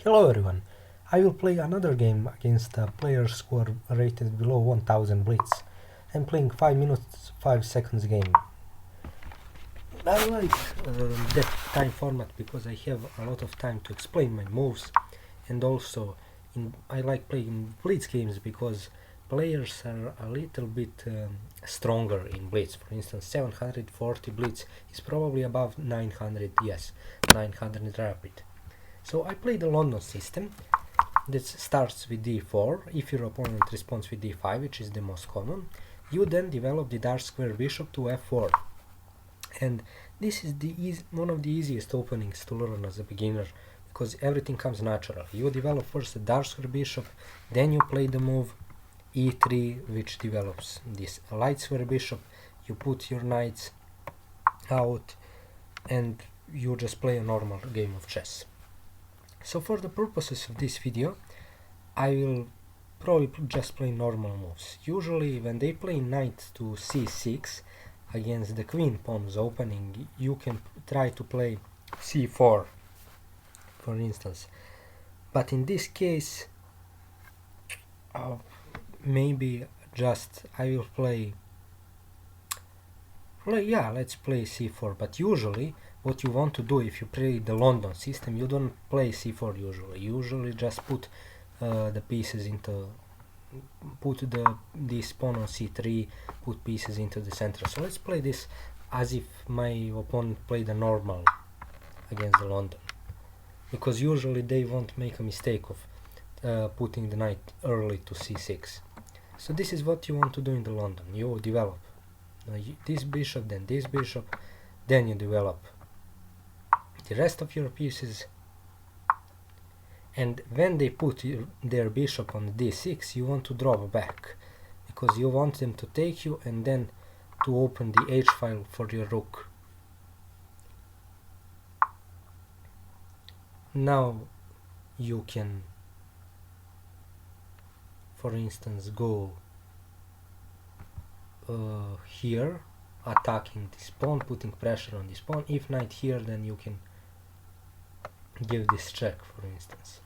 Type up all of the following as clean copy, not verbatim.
Hello everyone, I will play another game against players who are rated below 1000 Blitz. I'm playing 5 minutes 5 seconds game. I like that time format because I have a lot of time to explain my moves, and also I like playing Blitz games because players are a little bit stronger in Blitz. For instance, 740 Blitz is probably above 900, yes, 900 Rapid. So I play the London system that starts with d4. If your opponent responds with d5, which is the most common, you then develop the dark square bishop to f4. And this is one of the easiest openings to learn as a beginner because everything comes natural. You develop first the dark square bishop, then you play the move e3, which develops this light square bishop. You put your knights out and you just play a normal game of chess. So for the purposes of this video, I will probably just play normal moves. Usually when they play knight to c6 against the queen pawn's opening, you can try to play c4, for instance. But in this case, maybe just I will let's play c4. But usually what you want to do if you play the London system, you don't play c4 usually. You usually just put the pieces into this pawn on c3, put pieces into the center. So let's play this as if my opponent played a normal against the London, because usually they won't make a mistake of putting the knight early to c6. So this is what you want to do in the London. You develop this bishop, then you develop the rest of your pieces, and when they put their bishop on d6, you want to drop back because you want them to take you and then to open the h-file for your rook. Now you can, for instance, go here, attacking this pawn, putting pressure on this pawn. If knight here, then you can give this check, for instance.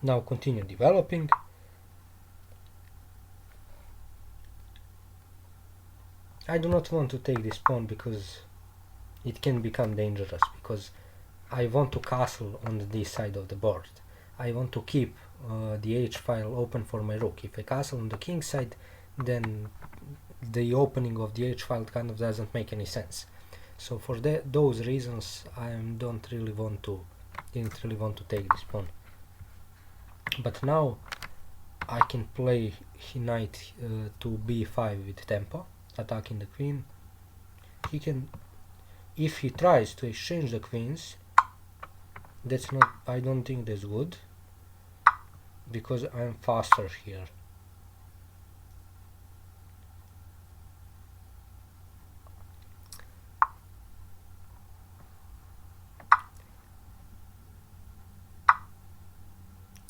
Now continue developing. I do not want to take this pawn because it can become dangerous, because I want to castle on this side of the board. I want to keep the h-file open for my rook. If I castle on the king side, then the opening of the h-file kind of doesn't make any sense. So for those reasons, I didn't really want to take this pawn. But now I can play knight to b5 with tempo, attacking the queen. He can, if he tries to exchange the queens, I don't think that's good, because I'm faster here.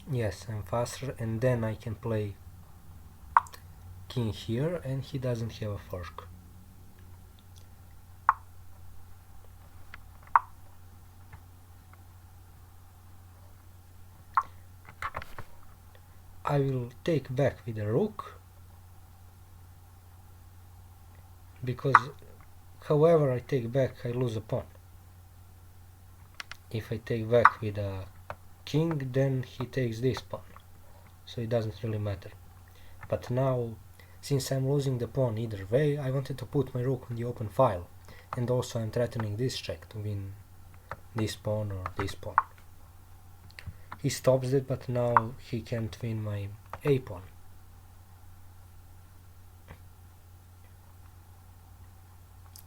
Yes, I'm faster, and then I can play king here, and he doesn't have a fork. I will take back with the rook, because however I take back, I lose a pawn. If I take back with a king, then he takes this pawn, so it doesn't really matter. But now, since I'm losing the pawn either way, I wanted to put my rook on the open file, and also I'm threatening this check to win this pawn or this pawn. He stops it, but now he can't win my a pawn.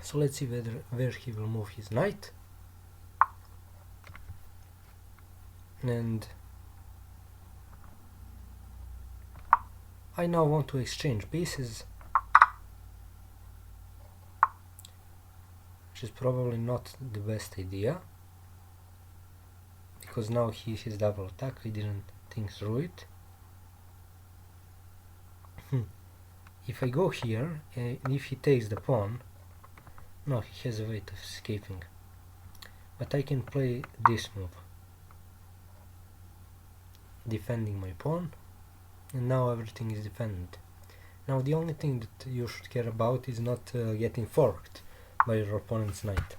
So let's see where he will move his knight. And I now want to exchange pieces, which is probably not the best idea, because now he has double attack. I didn't think through it. If I go here, and if he takes the pawn, no, he has a way of escaping. But I can play this move. defending my pawn, and now everything is defended. Now the only thing that you should care about is not getting forked by your opponent's knight.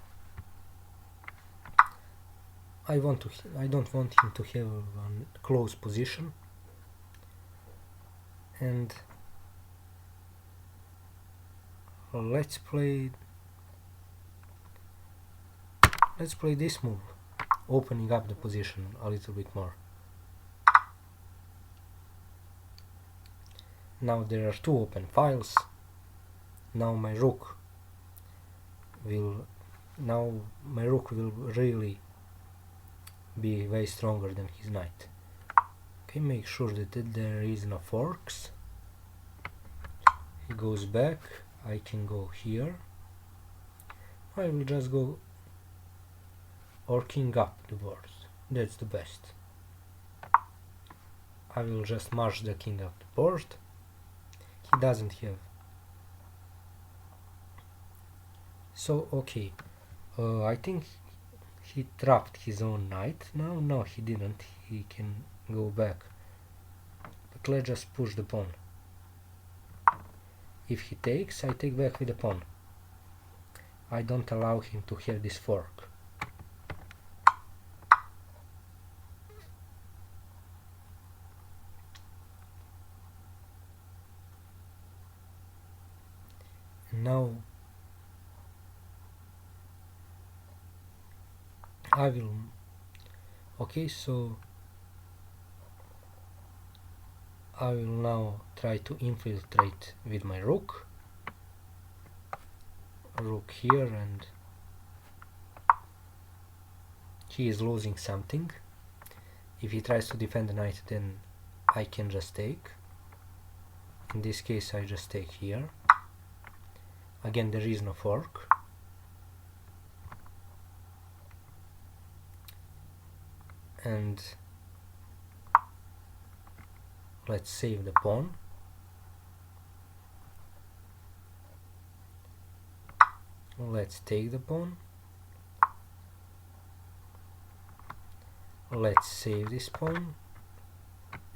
I don't want him to have a close position, and let's play this move, opening up the position a little bit more. Now there are two open files. Now my rook will really be way stronger than his knight. Okay, make sure that there is no forks. He goes back. I can go here. I will just go or king up the board. That's the best. I will just march the king up the board. He doesn't have. So okay, I think he trapped his own knight. No, he didn't. He can go back. But let's just push the pawn. If he takes, I take back with the pawn. I don't allow him to have this fork. Now I will. Okay, so I will now try to infiltrate with my rook. Rook here, and he is losing something. If he tries to defend the knight, then I can just take. In this case I just take here. Again, there is no fork. And let's save the pawn. Let's take the pawn. Let's save this pawn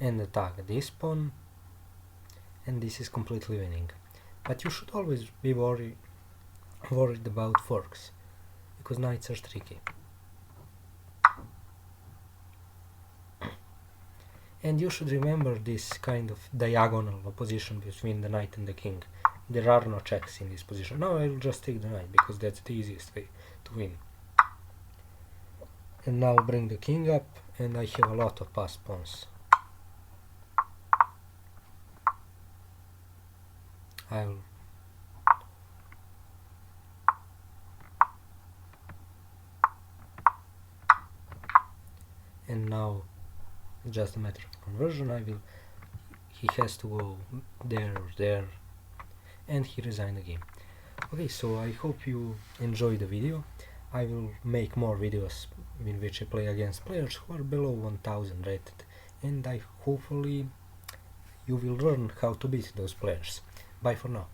and attack this pawn, and this is completely winning. But you should always be worried about forks, because knights are tricky. And you should remember this kind of diagonal opposition between the knight and the king. There are no checks in this position. Now I will just take the knight, because that's the easiest way to win. And now bring the king up, and I have a lot of passed pawns. I will and now it's just a matter of conversion. He has to go there or there, and he resigned the game. Okay, so I hope you enjoyed the video. I will make more videos in which I play against players who are below 1000 rated, and hopefully you will learn how to beat those players. Bye for now.